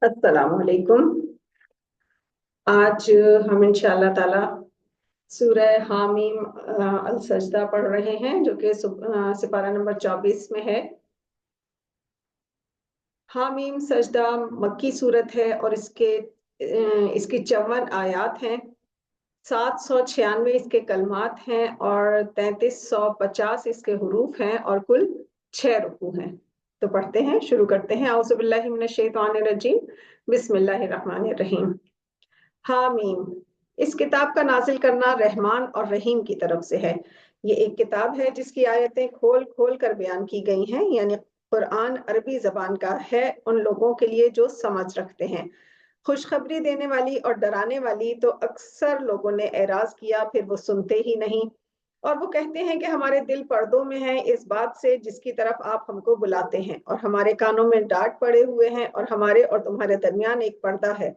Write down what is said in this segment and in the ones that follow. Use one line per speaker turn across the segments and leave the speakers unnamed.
अस्सलाम वालेकुम। आज हम इंशाअल्लाह ताला सूरह हामीम अल सजदा पढ़ रहे हैं, जो कि सिपारा नंबर 24 में है। हामीम सजदा मक्की सूरत है और इसकी 54 आयात हैं। 796 इसके कलमात हैं और 3350 इसके हुरूफ हैं और कुल 6 रुकू हैं। तो पढ़ते हैं, शुरू करते हैं। औज़ु बिल्लाहि मिनश शैतानिर रजीम, बिस्मिल्लाहिर रहमानिर रहीम। हामीम। इस किताब का नाजिल करना रहमान और रहीम की तरफ से है। ये एक किताब है जिसकी आयतें खोल खोल कर बयान की गई हैं, यानी कुरान अरबी जबान का है उन लोगों के लिए जो समझ रखते हैं। खुशखबरी देने वाली और डराने वाली। तो अक्सर लोगों ने एराज किया, फिर वो सुनते ही नहीं और वो कहते हैं कि हमारे दिल पर्दों में हैं इस बात से जिसकी तरफ आप हमको बुलाते हैं, और हमारे कानों में डांट पड़े हुए हैं और हमारे और तुम्हारे दरमियान एक पर्दा है।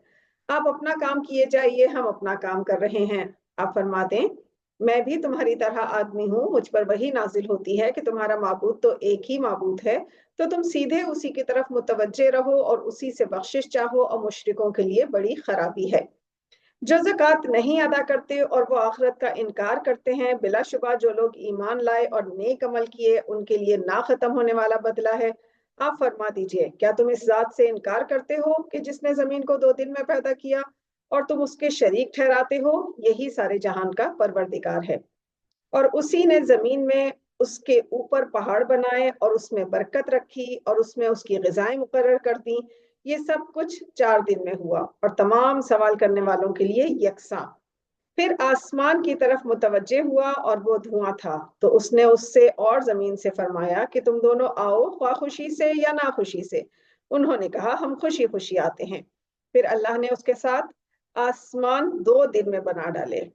आप अपना काम किए जाइए, हम अपना काम कर रहे हैं। आप फरमा दें, मैं भी तुम्हारी तरह आदमी हूँ, मुझ पर वही नाजिल होती है कि तुम्हारा माबूद तो एक ही माबूद है, तो तुम सीधे उसी की तरफ मुतवज्जे रहो और उसी से बख्शिश चाहो, और मुशरिकों के लिए बड़ी खराबी है जो ज़कात नहीं अदा करते और वो आखिरत का इनकार करते हैं। बिलाशुबा जो लोग ईमान लाए और नेक अमल किए, उनके लिए ना खत्म होने वाला बदला है। आप फरमा दीजिए, क्या तुम इस जात से इनकार करते हो कि जिसने जमीन को 2 दिन में पैदा किया और तुम उसके शरीक ठहराते हो? यही सारे जहान का परवरदिगार है, और उसी ने जमीन में उसके ऊपर पहाड़ बनाए और उसमें बरकत रखी और उसमें उसकी ग़िज़ाएं मुकर्रर कर दी। ये सब कुछ 4 दिन में हुआ और तमाम सवाल करने वालों के लिए यकसा। फिर आसमान की तरफ मुतवज्जे हुआ और वो धुआं था, तो उसने उससे और जमीन से फरमाया कि तुम दोनों आओ, ख्वाह खुशी से या ना खुशी से। उन्होंने कहा, हम खुशी खुशी आते हैं। फिर अल्लाह ने उसके साथ आसमान 2 दिन में बना डाले।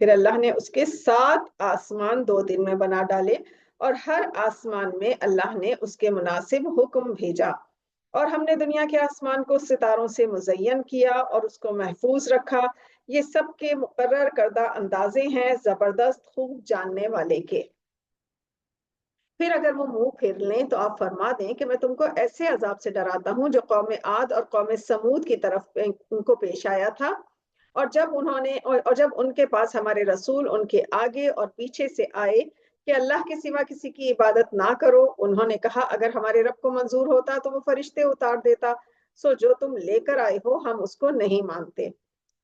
फिर अल्लाह ने उसके 7 आसमान 2 दिन में बना डाले, और हर आसमान में अल्लाह ने उसके मुनासिब हुक्म भेजा। और हमने दुनिया के आसमान को सितारों से मुज़य्यन किया और उसको महफूज रखा। ये सब के मुकर्रर करदा अंदाजे हैं जबरदस्त खूब जानने वाले के। फिर अगर वो मुंह फेर लें तो आप फरमा दें कि मैं तुमको ऐसे अजाब से डराता हूँ जो कौम आद और कौम समूद की तरफ उनको पेश आया था। और जब उनके पास हमारे रसूल उनके आगे और पीछे से आए कि अल्लाह के सिवा किसी की इबादत ना करो, उन्होंने कहा, अगर हमारे रब को मंजूर होता तो वो फरिश्ते उतार देता। सो जो तुम लेकर आए हो हम उसको नहीं मानते।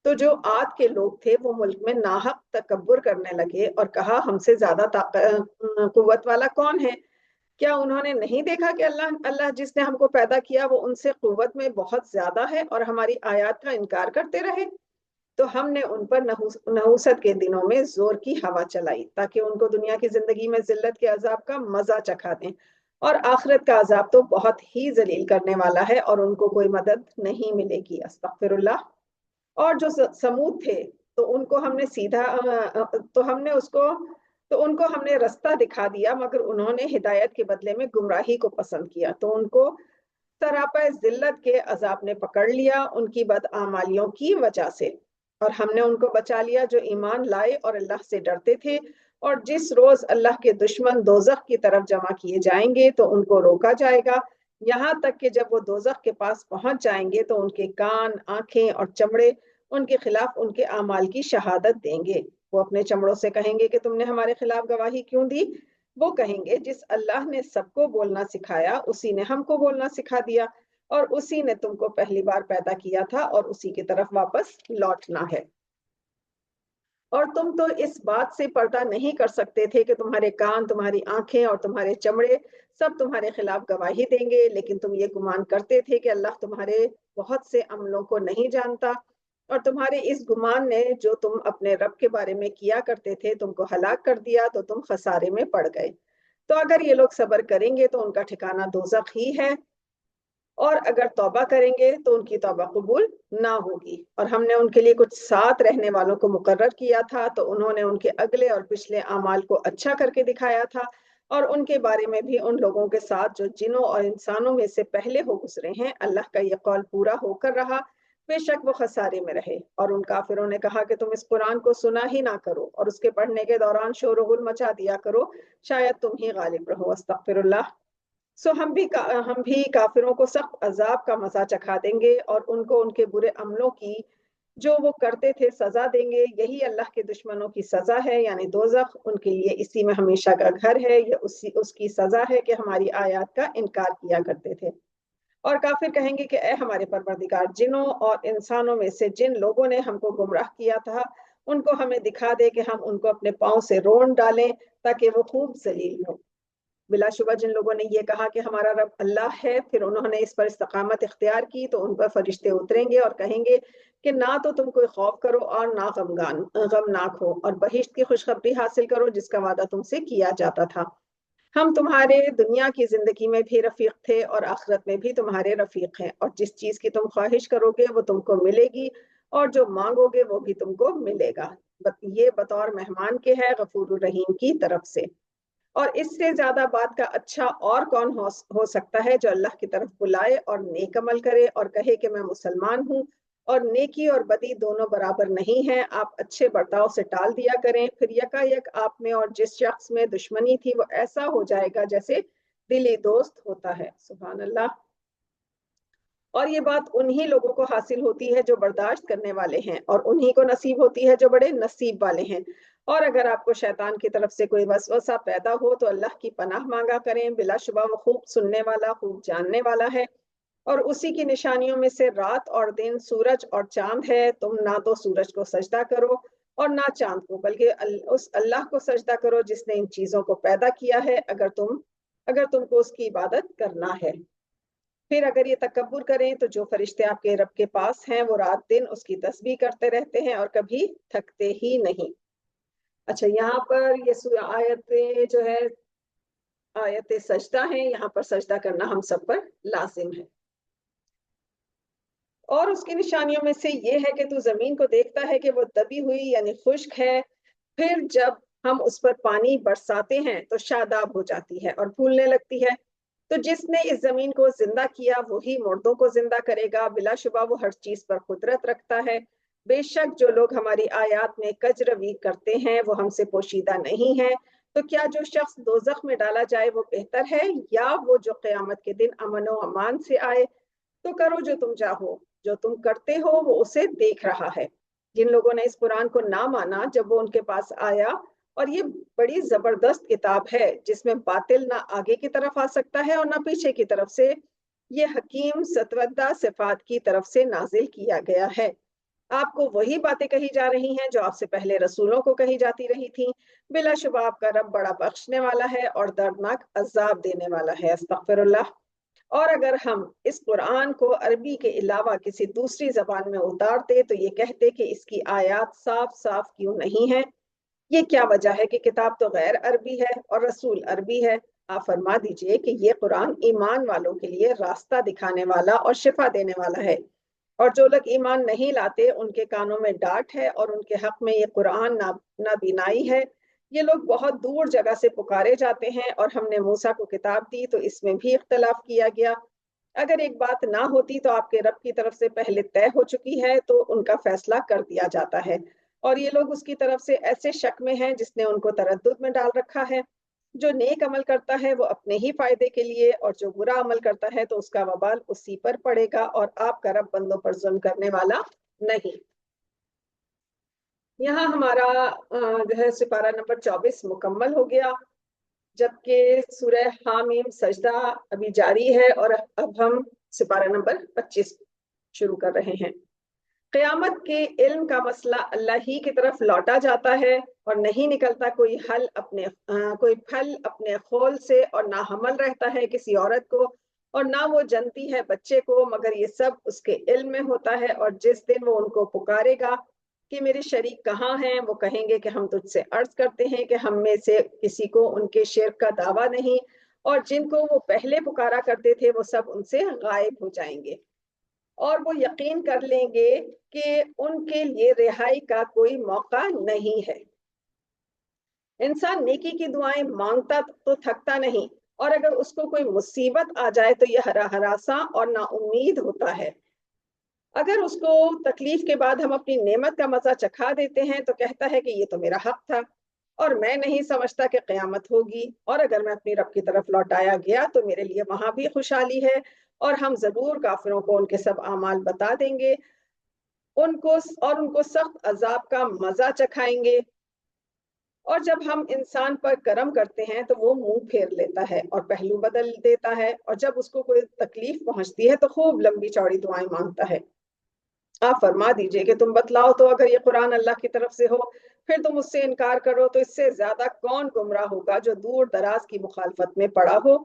तो जो आद के लोग थे वो मुल्क में नाहक तकब्बुर करने लगे और कहा, हमसे ज्यादा कुव्वत वाला कौन है? क्या उन्होंने नहीं देखा कि अल्लाह अल्लाह जिसने हमको पैदा किया वो उनसे कुव्वत में बहुत ज्यादा है और हमारी आयत का इनकार करते रहे? तो हमने उन पर नहुसत के दिनों में जोर की हवा चलाई ताकि उनको दुनिया की जिंदगी में जिल्लत के अजाब का मजा चखा दें, और आखिरत का अजाब तो बहुत ही जलील करने वाला है और उनको कोई मदद नहीं मिलेगी। अस्तगफिरुल्लाह। और जो समूद थे, तो उनको हमने सीधा तो हमने उसको तो उनको हमने रास्ता दिखा दिया, मगर उन्होंने हिदायत के बदले में गुमराही को पसंद किया, तो उनको सरापा जिल्लत के अजाब ने पकड़ लिया उनकी बदआमालियों की वजह से। और हमने उनको बचा लिया जो ईमान लाए और अल्लाह से डरते थे। और जिस रोज अल्लाह के दुश्मन दोजख की तरफ जमा किए जाएंगे तो उनको रोका जाएगा, यहाँ तक कि जब वो दोजख के पास पहुंच जाएंगे तो उनके कान, आंखें और चमड़े उनके खिलाफ उनके अमाल की शहादत देंगे। वो अपने चमड़ों से कहेंगे कि तुमने हमारे खिलाफ गवाही क्यों दी? वो कहेंगे, जिस अल्लाह ने सबको बोलना सिखाया उसी ने हमको बोलना सिखा दिया, और उसी ने तुमको पहली बार पैदा किया था और उसी की तरफ वापस लौटना है। और तुम तो इस बात से पर्दा नहीं कर सकते थे कि तुम्हारे कान, तुम्हारी आंखें और तुम्हारे चमड़े सब तुम्हारे खिलाफ गवाही देंगे, लेकिन तुम ये गुमान करते थे कि अल्लाह तुम्हारे बहुत से अमलों को नहीं जानता, और तुम्हारे इस गुमान ने जो तुम अपने रब के बारे में किया करते थे तुमको हलाक कर दिया, तो तुम खसारे में पड़ गए। तो अगर ये लोग सब्र करेंगे तो उनका ठिकाना दोजख ही है, और अगर तौबा करेंगे तो उनकी तौबा कबूल ना होगी। और हमने उनके लिए कुछ साथ रहने वालों को मुकर्रर किया था, तो उन्होंने उनके अगले और पिछले अमाल को अच्छा करके दिखाया था, और उनके बारे में भी उन लोगों के साथ जो जिनों और इंसानों में से पहले हो गुजरे हैं अल्लाह का यह कौल पूरा होकर रहा, बेशक वो खसारे में रहे। और उन काफिरों ने कहा कि तुम इस कुरान को सुना ही ना करो और उसके पढ़ने के दौरान शोर गुल मचा दिया करो, शायद तुम ही गालिब रहो। अस्तगफिरुल्लाह। सो हम भी काफिरों को सख्त अजाब का मजा चखा देंगे और उनको उनके बुरे अमलों की जो वो करते थे सजा देंगे। यही अल्लाह के दुश्मनों की सजा है, यानी दोजख उनके लिए इसी में हमेशा का घर है। ये उसकी सजा है कि हमारी आयत का इनकार किया करते थे। और काफिर कहेंगे कि ए हमारे परवरदिगार, जिनों और इंसानों में से जिन लोगों ने हमको गुमराह किया था उनको हमें दिखा दे कि हम उनको अपने पांव से रोन डालें ताकि वो खूब जलील हो। बिलाशुबा जिन लोगों ने ये कहा कि हमारा रब अल्लाह है, फिर उन्होंने इस पर इस्तकामत इख्तियार की, तो उन पर फरिश्ते उतरेंगे और कहेंगे कि ना तो तुम कोई खौफ करो और ना गमनाक हो, और बहिश्त की खुशखबरी हासिल करो जिसका वादा तुमसे किया जाता था। हम तुम्हारे दुनिया की जिंदगी में भी रफीक थे और आखिरत में भी तुम्हारे रफीक हैं, और जिस चीज की तुम ख्वाहिश करोगे वो तुमको मिलेगी, और जो मांगोगे वो भी तुमको मिलेगा। ये बतौर मेहमान के है गफूर रहीम की तरफ से। और इससे ज्यादा बात का अच्छा और कौन हो सकता है जो अल्लाह की तरफ बुलाए और नेक अमल करे और कहे कि मैं मुसलमान हूँ। और नेकी और बदी दोनों बराबर नहीं है, आप अच्छे बर्ताव से टाल दिया करें, फिर यकायक आप में और जिस शख्स में दुश्मनी थी वो ऐसा हो जाएगा जैसे दिली दोस्त होता है। सुभान अल्लाह। और ये बात उन्हीं लोगों को हासिल होती है जो बर्दाश्त करने वाले हैं, और उन्हीं को नसीब होती है जो बड़े नसीब वाले हैं। और अगर आपको शैतान की तरफ से कोई वसवसा पैदा हो तो अल्लाह की पनाह मांगा करें, बिलाशुबा वो खूब सुनने वाला खूब जानने वाला है। और उसी की निशानियों में से रात और दिन, सूरज और चांद है। तुम ना तो सूरज को सजदा करो और ना चांद को, बल्कि उस अल्लाह को सजदा करो जिसने इन चीजों को पैदा किया है, अगर तुमको उसकी इबादत करना है। फिर अगर ये तकब्बुर करें तो जो फरिश्ते आपके रब के पास हैं वो रात दिन उसकी तस्बीह करते रहते हैं और कभी थकते ही नहीं। अच्छा, यहाँ पर ये आयतें जो है आयत सजदा है, यहाँ पर सजदा करना हम सब पर लाजिम है। और उसकी निशानियों में से ये है कि तू जमीन को देखता है कि वो दबी हुई यानी खुश्क है, फिर जब हम उस पर पानी बरसाते हैं तो शादाब हो जाती है और फूलने लगती है। तो जिसने इस जमीन को जिंदा किया वही मुर्दों को जिंदा करेगा, बिलाशुबा वो हर चीज पर कुदरत रखता है। बेशक जो लोग हमारी आयत में कजरवी करते हैं वो हमसे पोशीदा नहीं है। तो क्या जो शख्स दोजख में डाला जाए वो बेहतर है, या वो जो क़यामत के दिन अमन व अमान से आए। तो करो जो तुम चाहो, जो तुम करते हो वो उसे देख रहा है। जिन लोगों ने इस कुरान को ना माना जब वो उनके पास आया, और ये बड़ी जबरदस्त किताब है जिसमें बातिल ना आगे की तरफ आ सकता है और ना पीछे की तरफ से, ये हकीम सतवद्दा सिफात की तरफ से नाजिल किया गया है। आपको वही बातें कही जा रही हैं जो आपसे पहले रसूलों को कही जाती रही थी। बिलाशुबा आपका रब बड़ा बख्शने वाला है और दर्दनाक अजाब देने वाला है। अस्तगफिरुल्लाह। और अगर हम इस कुरान को अरबी के अलावा किसी दूसरी जबान में उतारते तो ये कहते कि इसकी आयत साफ साफ क्यों नहीं है। ये क्या वजह है कि किताब तो गैर अरबी है और रसूल अरबी है। आप फरमा दीजिए कि ये कुरान ईमान वालों के लिए रास्ता दिखाने वाला और शिफा देने वाला है, और जो लोग ईमान नहीं लाते उनके कानों में डांट है और उनके हक में ये कुरान नाबीनाई है। ये लोग बहुत दूर जगह से पुकारे जाते हैं, और हमने मूसा को किताब दी तो इसमें भी इख्तलाफ किया गया। अगर एक बात ना होती तो आपके रब की तरफ से पहले तय हो चुकी है तो उनका फैसला कर दिया जाता है, और ये लोग उसकी तरफ से ऐसे शक में हैं जिसने उनको तरद्दुद में डाल रखा है। जो नेक अमल करता है वो अपने ही फायदे के लिए, और जो बुरा अमल करता है तो उसका वबाल उसी पर पड़ेगा, और आपका रब बंदों पर जुल्म करने वाला नहीं। यहाँ हमारा जो है सिपारा नंबर 24 मुकम्मल हो गया, जबकि सूरह हामीम सजदा अभी जारी है, और अब हम सिपारा नंबर 25 शुरू कर रहे हैं। क़यामत के इल्म का मसला अल्लाह ही की तरफ लौटा जाता है, और नहीं निकलता कोई फल अपने खोल से, और ना हमल रहता है किसी औरत को, और ना वो जनती है बच्चे को, मगर ये सब उसके इल्म में होता है। और जिस दिन वो उनको पुकारेगा कि मेरे शरीक कहाँ हैं, वो कहेंगे कि हम तुझसे अर्ज करते हैं कि हम में से किसी को उनके शिर्क का दावा नहीं, और जिनको वो पहले पुकारा करते थे वो सब उनसे गायब हो जाएंगे, और वो यकीन कर लेंगे कि उनके लिए रिहाई का कोई मौका नहीं है। इंसान नेकी की दुआएं मांगता तो थकता नहीं, और अगर उसको कोई मुसीबत आ जाए तो यह हरा हरासा और नाउम्मीद होता है। अगर उसको तकलीफ के बाद हम अपनी नेमत का मजा चखा देते हैं तो कहता है कि ये तो मेरा हक था। اور میں نہیں سمجھتا کہ قیامت ہوگی، اور اگر میں اپنی رب کی طرف لوٹایا گیا تو میرے لیے وہاں بھی خوشحالی ہے، اور ہم ضرور کافروں کو ان کے سب اعمال بتا دیں گے ان کو سخت عذاب کا مزہ چکھائیں گے۔ اور جب ہم انسان پر کرم کرتے ہیں تو وہ منہ پھیر لیتا ہے اور پہلو بدل دیتا ہے، اور جب اس کو کوئی تکلیف پہنچتی ہے تو خوب لمبی چوڑی دعائیں مانگتا ہے۔ آپ فرما دیجئے کہ تم بتلاؤ تو اگر یہ قرآن اللہ کی طرف سے ہو، پھر تم اس سے انکار کرو تو اس سے زیادہ کون گمراہ ہوگا جو دور دراز کی مخالفت میں پڑا ہو۔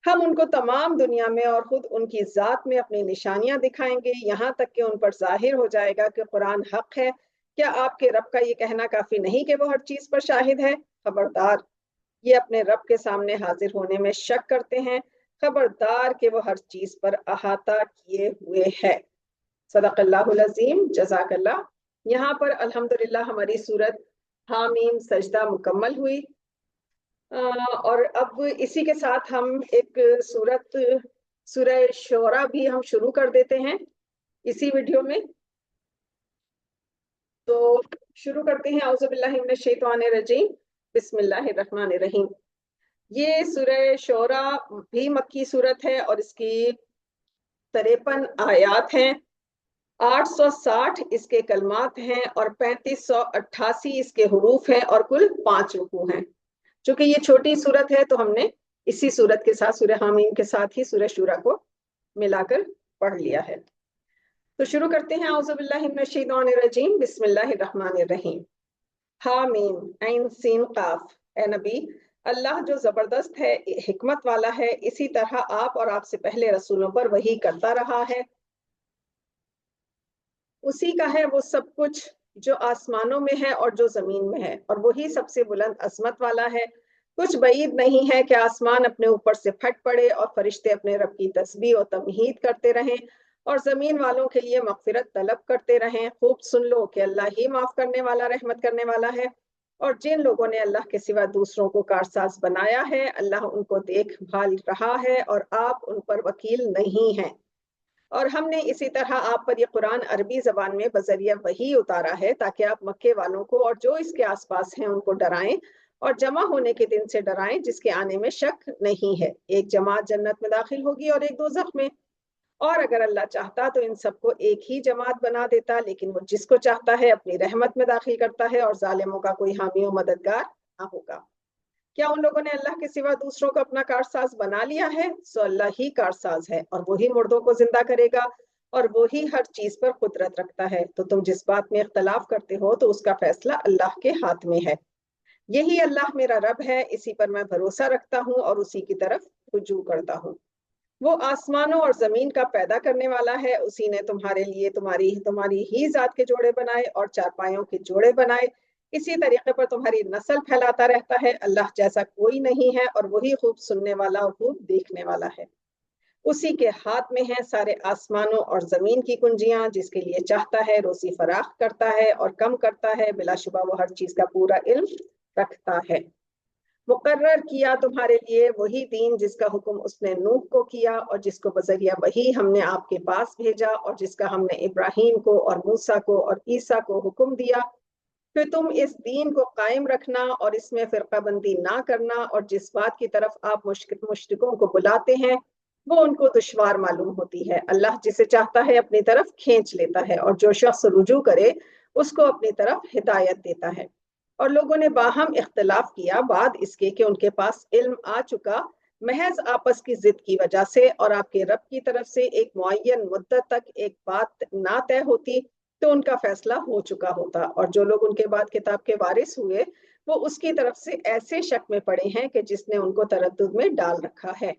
ہم ان کو تمام دنیا میں اور خود ان کی ذات میں اپنی نشانیاں دکھائیں گے، یہاں تک کہ ان پر ظاہر ہو جائے گا کہ قرآن حق ہے۔ کیا آپ کے رب کا یہ کہنا کافی نہیں کہ وہ ہر چیز پر شاہد ہے؟ خبردار، یہ اپنے رب کے سامنے حاضر ہونے میں شک کرتے ہیں، خبردار کہ وہ ہر چیز پر احاطہ کیے ہوئے ہے۔ صدق اللہ العظیم، جزاک اللہ۔ یہاں پر الحمدللہ ہماری سورت حامیم سجدہ مکمل ہوئی، اور اب اسی کے ساتھ ہم ایک سورہ شعراء بھی ہم شروع کر دیتے ہیں اسی ویڈیو میں۔ تو شروع کرتے ہیں، اعوذ باللہ من الشیطان الرجیم، بسم اللہ الرحمن الرحیم۔ یہ سورہ شعراء بھی مکی سورت ہے اور اس کی 53 آیات ہیں، 860 اس کے کلمات ہیں اور 3588 اس کے حروف ہیں، اور کل 5 رکوع ہیں۔ چونکہ یہ چھوٹی سورت ہے تو ہم نے اسی سورت کے ساتھ سورہ حامیم کے ساتھ ہی سورہ شورا کو ملا کر پڑھ لیا ہے۔ تو شروع کرتے ہیں، اعوذ باللہ من الشیطان الرجیم، بسم اللہ الرحمن الرحیم۔ حامیم عین سین قاف۔ اے نبی، اللہ جو زبردست ہے، حکمت والا ہے، اسی طرح آپ اور آپ سے پہلے رسولوں پر وحی کرتا رہا ہے۔ اسی کا ہے وہ سب کچھ جو آسمانوں میں ہے اور جو زمین میں ہے، اور وہی سب سے بلند عظمت والا ہے۔ کچھ بعید نہیں ہے کہ آسمان اپنے اوپر سے پھٹ پڑے اور فرشتے اپنے رب کی تسبیح و تمہید کرتے رہیں اور زمین والوں کے لیے مغفرت طلب کرتے رہیں۔ خوب سن لو کہ اللہ ہی معاف کرنے والا، رحمت کرنے والا ہے۔ اور جن لوگوں نے اللہ کے سوا دوسروں کو کارساز بنایا ہے، اللہ ان کو دیکھ بھال رہا ہے اور آپ ان پر وکیل نہیں ہیں۔ اور ہم نے اسی طرح آپ پر یہ قرآن عربی زبان میں بذریعہ وحی اتارا ہے تاکہ آپ مکے والوں کو اور جو اس کے آس پاس ہیں ان کو ڈرائیں اور جمع ہونے کے دن سے ڈرائیں جس کے آنے میں شک نہیں ہے۔ ایک جماعت جنت میں داخل ہوگی اور ایک دوزخ میں، اور اگر اللہ چاہتا تو ان سب کو ایک ہی جماعت بنا دیتا، لیکن وہ جس کو چاہتا ہے اپنی رحمت میں داخل کرتا ہے، اور ظالموں کا کوئی حامی و مددگار نہ ہوگا۔ کیا ان لوگوں نے اللہ کے سوا دوسروں کو اپنا کارساز بنا لیا ہے؟ سو اللہ ہی کارساز ہے، اور وہی مردوں کو زندہ کرے گا، اور وہی ہر چیز پر قدرت رکھتا ہے۔ تو تم جس بات میں اختلاف کرتے ہو تو اس کا فیصلہ اللہ کے ہاتھ میں ہے۔ یہی اللہ میرا رب ہے، اسی پر میں بھروسہ رکھتا ہوں اور اسی کی طرف رجوع کرتا ہوں۔ وہ آسمانوں اور زمین کا پیدا کرنے والا ہے، اسی نے تمہارے لیے تمہاری ہی ذات کے جوڑے بنائے اور چارپائیوں کے جوڑے بنائے، اسی طریقے پر تمہاری نسل پھیلاتا رہتا ہے۔ اللہ جیسا کوئی نہیں ہے، اور وہی خوب سننے والا اور خوب دیکھنے والا ہے۔ اسی کے ہاتھ میں ہیں سارے آسمانوں اور زمین کی کنجیاں، جس کے لیے چاہتا ہے روزی فراخ کرتا ہے اور کم کرتا ہے، بلا شبہ وہ ہر چیز کا پورا علم رکھتا ہے۔ مقرر کیا تمہارے لیے وہی دین جس کا حکم اس نے نوح کو کیا اور جس کو بذریعہ وہی ہم نے آپ کے پاس بھیجا، اور جس کا ہم نے ابراہیم کو اور موسیٰ کو اور عیسیٰ کو حکم دیا۔ پھر تم اس دین کو قائم رکھنا اور اس میں فرقہ بندی نہ کرنا، اور جس بات کی طرف آپ مشرکوں کو بلاتے ہیں وہ ان کو دشوار معلوم ہوتی ہے۔ اللہ جسے چاہتا ہے اپنی طرف کھینچ لیتا ہے، اور جو شخص رجوع کرے اس کو اپنی طرف ہدایت دیتا ہے۔ اور لوگوں نے باہم اختلاف کیا بعد اس کے کہ ان کے پاس علم آ چکا، محض آپس کی ضد کی وجہ سے، اور آپ کے رب کی طرف سے ایک معین مدت تک ایک بات نہ طے ہوتی تو ان کا فیصلہ ہو چکا ہوتا۔ اور جو لوگ ان کے بعد کتاب کے وارث ہوئے وہ اس کی طرف سے ایسے شک میں پڑے ہیں کہ جس نے ان کو تردد میں ڈال رکھا ہے۔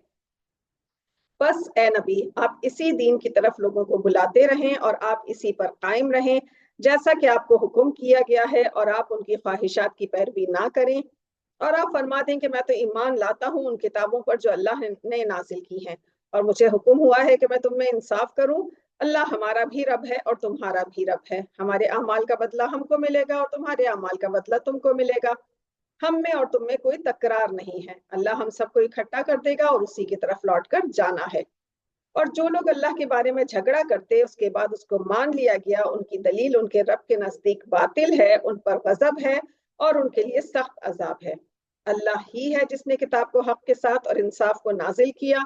بس اے نبی، آپ اسی دین کی طرف لوگوں کو بلاتے رہیں اور آپ اسی پر قائم رہیں جیسا کہ آپ کو حکم کیا گیا ہے، اور آپ ان کی خواہشات کی پیروی نہ کریں، اور آپ فرما دیں کہ میں تو ایمان لاتا ہوں ان کتابوں پر جو اللہ نے نازل کی ہیں، اور مجھے حکم ہوا ہے کہ میں تم میں انصاف کروں۔ اللہ ہمارا بھی رب ہے اور تمہارا بھی رب ہے، ہمارے اعمال کا بدلہ ہم کو ملے گا اور تمہارے اعمال کا بدلہ تم کو ملے گا، ہم میں اور تم میں کوئی تکرار نہیں ہے۔ اللہ ہم سب کو اکٹھا کر دے گا اور اسی کی طرف لوٹ کر جانا ہے۔ اور جو لوگ اللہ کے بارے میں جھگڑا کرتے اس کے بعد اس کو مان لیا گیا، ان کی دلیل ان کے رب کے نزدیک باطل ہے، ان پر غضب ہے، اور ان کے لیے سخت عذاب ہے۔ اللہ ہی ہے جس نے کتاب کو حق کے ساتھ اور انصاف کو نازل کیا،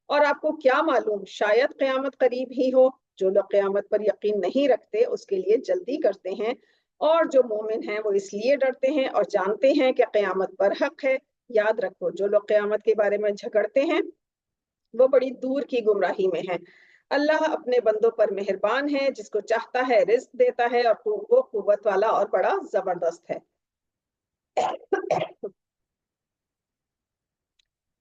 اور آپ کو کیا معلوم شاید قیامت قریب ہی ہو۔ جو لوگ قیامت پر یقین نہیں رکھتے اس کے لیے جلدی کرتے ہیں، اور جو مومن ہیں وہ اس لیے ڈرتے ہیں اور جانتے ہیں کہ قیامت پر حق ہے۔ یاد رکھو جو لوگ قیامت کے بارے میں جھگڑتے ہیں وہ بڑی دور کی گمراہی میں ہیں۔ اللہ اپنے بندوں پر مہربان ہے، جس کو چاہتا ہے رزق دیتا ہے، اور وہ قوت والا اور بڑا زبردست ہے۔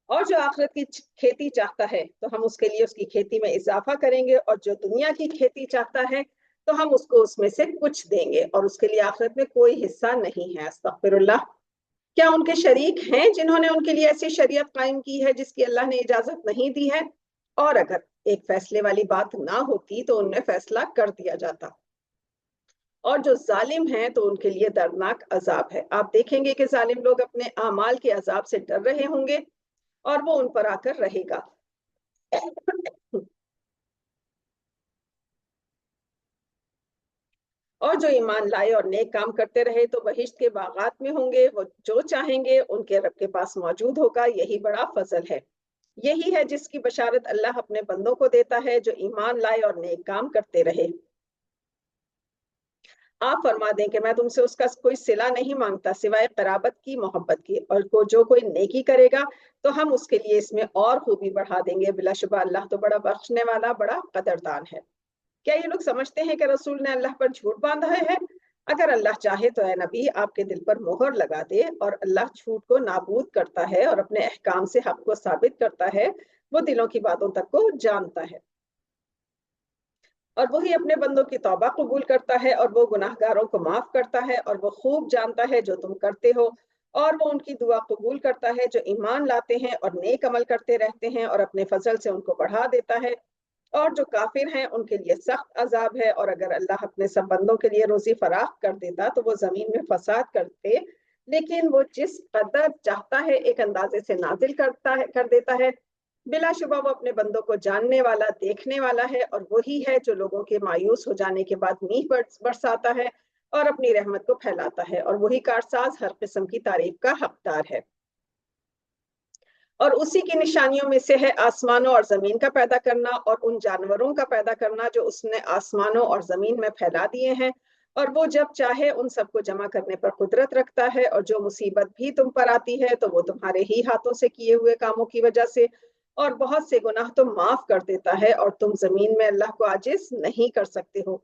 اور جو آخرت کی کھیتی چاہتا ہے تو ہم اس کے لیے اس کی کھیتی میں اضافہ کریں گے، اور جو دنیا کی کھیتی چاہتا ہے تو ہم اس کو اس میں سے کچھ دیں گے، اور اس کے لیے آخرت میں کوئی حصہ نہیں ہے۔ استغفر اللہ۔ کیا ان کے شریک ہیں جنہوں نے ان کے لیے ایسی شریعت قائم کی ہے جس کی اللہ نے اجازت نہیں دی ہے؟ اور اگر ایک فیصلے والی بات نہ ہوتی تو ان میں فیصلہ کر دیا جاتا۔ اور جو ظالم ہیں تو ان کے لیے دردناک عذاب ہے۔ آپ دیکھیں گے کہ ظالم لوگ اپنے اعمال کے عذاب سے ڈر رہے ہوں گے، اور وہ ان پر آ کر رہے گا۔ اور جو ایمان لائے اور نیک کام کرتے رہے تو بہشت کے باغات میں ہوں گے، وہ جو چاہیں گے ان کے رب کے پاس موجود ہوگا۔ یہی بڑا فضل ہے۔ یہی ہے جس کی بشارت اللہ اپنے بندوں کو دیتا ہے جو ایمان لائے اور نیک کام کرتے رہے۔ آپ فرما دیں کہ میں تم سے اس کا کوئی صلہ نہیں مانگتا سوائے قرابت کی، محبت کی، اور جو کوئی نیکی کرے گا تو ہم اس کے لیے اس میں اور خوبی بڑھا دیں گے۔ بلا شبہ اللہ تو بڑا بخشنے والا، بڑا قدردان ہے۔ کیا یہ لوگ سمجھتے ہیں کہ رسول نے اللہ پر جھوٹ باندھا ہے؟ اگر اللہ چاہے تو اے نبی آپ کے دل پر مہر لگا دے، اور اللہ جھوٹ کو نابود کرتا ہے اور اپنے احکام سے حق کو ثابت کرتا ہے۔ وہ دلوں کی باتوں تک کو جانتا ہے، اور وہی اپنے بندوں کی توبہ قبول کرتا ہے، اور وہ گناہ گاروں کو معاف کرتا ہے، اور وہ خوب جانتا ہے جو تم کرتے ہو۔ اور وہ ان کی دعا قبول کرتا ہے جو ایمان لاتے ہیں اور نیک عمل کرتے رہتے ہیں، اور اپنے فضل سے ان کو بڑھا دیتا ہے۔ اور جو کافر ہیں ان کے لیے سخت عذاب ہے۔ اور اگر اللہ اپنے سب بندوں کے لیے روزی فراخ کر دیتا تو وہ زمین میں فساد کرتے، لیکن وہ جس قدر چاہتا ہے ایک اندازے سے نازل کر دیتا ہے۔ بلا شبہ وہ اپنے بندوں کو جاننے والا، دیکھنے والا ہے، اور وہی ہے جو لوگوں کے مایوس ہو جانے کے بعد میہ برساتا ہے اور اپنی رحمت کو پھیلاتا ہے، اور وہی کارساز ہر قسم کی تعریف کا حقدار ہے۔ اور اسی کی نشانیوں میں سے ہے آسمانوں اور زمین کا پیدا کرنا، اور ان جانوروں کا پیدا کرنا جو اس نے آسمانوں اور زمین میں پھیلا دیے ہیں، اور وہ جب چاہے ان سب کو جمع کرنے پر قدرت رکھتا ہے۔ اور جو مصیبت بھی تم پر آتی ہے تو وہ تمہارے ہی ہاتھوں سے کیے ہوئے کاموں کی وجہ سے، اور بہت سے گناہ تو معاف کر دیتا ہے، اور تم زمین میں اللہ کو عاجز نہیں کر سکتے ہو۔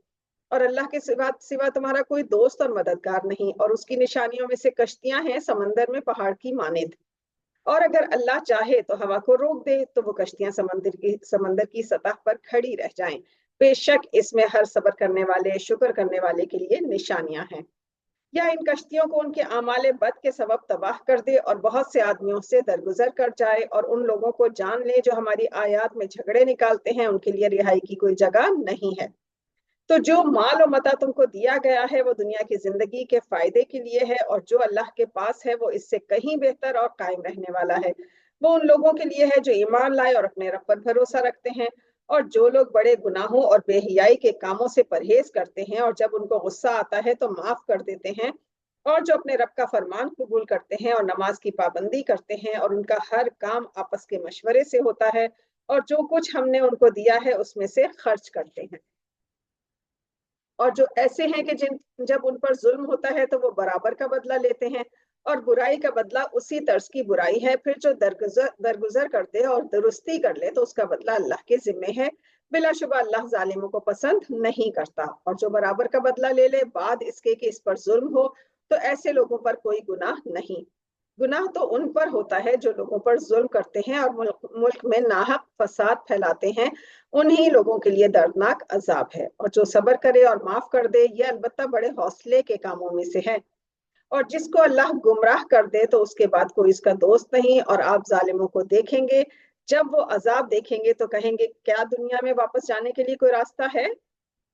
اور اللہ کے سوا تمہارا کوئی دوست اور مددگار نہیں۔ اور اس کی نشانیوں میں سے کشتیاں ہیں سمندر میں پہاڑ کی مانند۔ اور اگر اللہ چاہے تو ہوا کو روک دے تو وہ کشتیاں سمندر کی سطح پر کھڑی رہ جائیں۔ بے شک اس میں ہر صبر کرنے والے، شکر کرنے والے کے لیے نشانیاں ہیں۔ یا ان کشتیوں کو ان کے اعمال بد کے سبب تباہ کر دے، اور بہت سے آدمیوں سے درگزر کر جائے، اور ان لوگوں کو جان لے جو ہماری آیات میں جھگڑے نکالتے ہیں، ان کے لیے رہائی کی کوئی جگہ نہیں ہے۔ تو جو مال و متاع تم کو دیا گیا ہے وہ دنیا کی زندگی کے فائدے کے لیے ہے، اور جو اللہ کے پاس ہے وہ اس سے کہیں بہتر اور قائم رہنے والا ہے۔ وہ ان لوگوں کے لیے ہے جو ایمان لائے اور اپنے رب پر بھروسہ رکھتے ہیں، اور جو لوگ بڑے گناہوں اور بے حیائی کے کاموں سے پرہیز کرتے ہیں، اور جب ان کو غصہ آتا ہے تو معاف کر دیتے ہیں، اور جو اپنے رب کا فرمان قبول کرتے ہیں اور نماز کی پابندی کرتے ہیں، اور ان کا ہر کام آپس کے مشورے سے ہوتا ہے، اور جو کچھ ہم نے ان کو دیا ہے اس میں سے خرچ کرتے ہیں۔ اور جو ایسے ہیں کہ جب ان پر ظلم ہوتا ہے تو وہ برابر کا بدلہ لیتے ہیں، اور برائی کا بدلہ اسی طرز کی برائی ہے۔ پھر جو درگزر کر دے اور درستی کر لے تو اس کا بدلہ اللہ کے ذمے ہے۔ بلا شبہ اللہ ظالموں کو پسند نہیں کرتا۔ اور جو برابر کا بدلہ لے لے بعد اس کے کہ اس پر ظلم ہو، تو ایسے لوگوں پر کوئی گناہ نہیں۔ گناہ تو ان پر ہوتا ہے جو لوگوں پر ظلم کرتے ہیں اور ملک میں ناحق فساد پھیلاتے ہیں، انہی لوگوں کے لیے دردناک عذاب ہے۔ اور جو صبر کرے اور معاف کر دے یہ البتہ بڑے حوصلے کے کاموں میں سے ہے۔ اور جس کو اللہ گمراہ کر دے تو اس کے بعد کوئی اس کا دوست نہیں۔ اور آپ ظالموں کو دیکھیں گے جب وہ عذاب دیکھیں گے تو کہیں گے کیا دنیا میں واپس جانے کے لیے کوئی راستہ ہے؟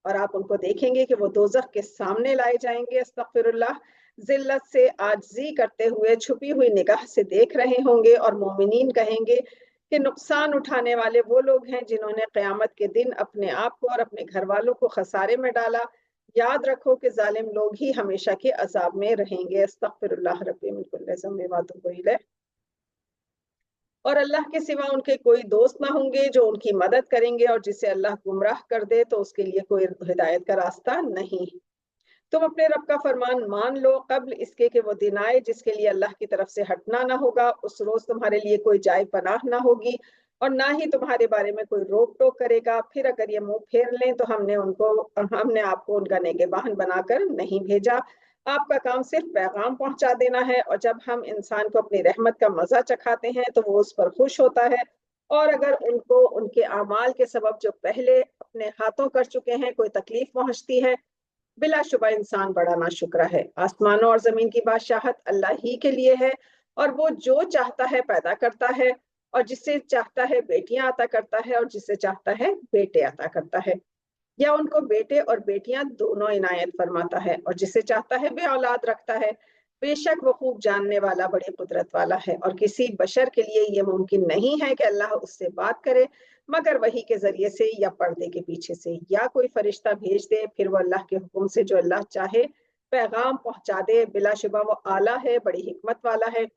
اور آپ ان کو دیکھیں گے کہ وہ دوزخ کے سامنے لائے جائیں گے، استغفر اللہ، ذلت سے عاجزی کرتے ہوئے چھپی ہوئی نگاہ سے دیکھ رہے ہوں گے، اور مومنین کہیں گے کہ نقصان اٹھانے والے وہ لوگ ہیں جنہوں نے قیامت کے دن اپنے آپ کو اور اپنے گھر والوں کو خسارے میں ڈالا۔ याद रखो कि जालिम लोग ही हमेशा के अजाब में रहेंगे। अस्तगफिरुल्लाह रब्बी मिन कुल्लि ज़म्बिन व अतूबु इलैह। और अल्लाह के सिवा उनके कोई दोस्त ना होंगे जो उनकी मदद करेंगे, और जिसे अल्लाह गुमराह कर दे तो उसके लिए कोई हिदायत का रास्ता नहीं। तुम अपने रब का फरमान मान लो कब्ल इसके कि वो दिन आए जिसके लिए अल्लाह की तरफ से हटना ना होगा। उस रोज तुम्हारे लिए कोई जाए पनाह ना होगी और ना ही तुम्हारे बारे में कोई रोक टोक करेगा। फिर अगर ये मुंह फेर लें तो हमने आपको उनका निगहबान बनाकर नहीं भेजा। आपका काम सिर्फ पैगाम पहुंचा देना है, और जब हम इंसान को अपनी रहमत का मजा चखाते हैं तो वो उस पर खुश होता है। और अगर उनको उनके अमाल के सबब जो पहले अपने हाथों कर चुके हैं कोई तकलीफ पहुंचती है, बिलाशुबा इंसान बड़ा नाशुक्र है। आसमानों और जमीन की बादशाहत अल्लाह ही के लिए है, और वो जो चाहता है पैदा करता है, और जिसे चाहता है बेटियां अता करता है, और जिसे चाहता है बेटे अता करता है, या उनको बेटे और बेटियां दोनों इनायत फरमाता है, और जिसे चाहता है बे औलाद रखता है। बेशक वो खूब जानने वाला बड़ी कुदरत वाला है। और किसी बशर के लिए ये मुमकिन नहीं है कि अल्लाह उससे बात करे मगर वही के जरिए से या पर्दे के पीछे से, या कोई फरिश्ता भेज दे फिर वो अल्लाह के हुक्म से जो अल्लाह चाहे पैगाम पहुंचा दे। बिलाशुबा वो आला है, बड़ी हिकमत वाला है।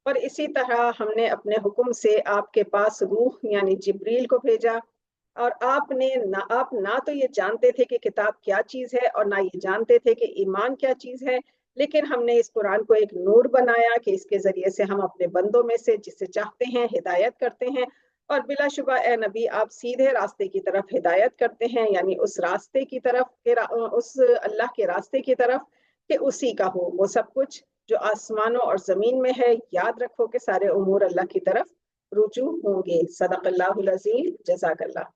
और इसी तरह हमने अपने हुक्म से आपके पास रूह यानी जिब्रील को भेजा, और आप ना तो ये जानते थे कि किताब क्या चीज है और ना ये जानते थे कि ईमान क्या चीज है, लेकिन हमने इस कुरान को एक नूर बनाया कि इसके जरिए से हम अपने बंदों में से जिसे चाहते हैं हिदायत करते हैं। और बिलाशुबा ए नबी आप सीधे रास्ते की तरफ हिदायत करते हैं, यानी उस रास्ते की तरफ उस अल्लाह के रास्ते की तरफ कि उसी का हो वो सब कुछ जो आसमानों और जमीन में है। याद रखो कि सारे उमूर अल्लाह की तरफ रुजू होंगे। सदक़ल्लाहुल अज़ीज़, जज़ाकल्लाह।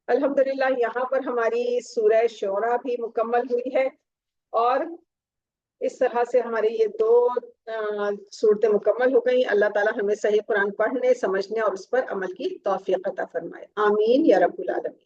अल्हम्दुलिल्लाह यहाँ पर हमारी सूरह शोरा भी मुकम्मल हुई है, और इस तरह से हमारी ये दो सूरतें मुकम्मल हो गई। अल्लाह ताला हमें सही कुरान पढ़ने समझने और उस पर अमल की तौफीक अता फरमाए। आमीन या रब्बुल आलमीन।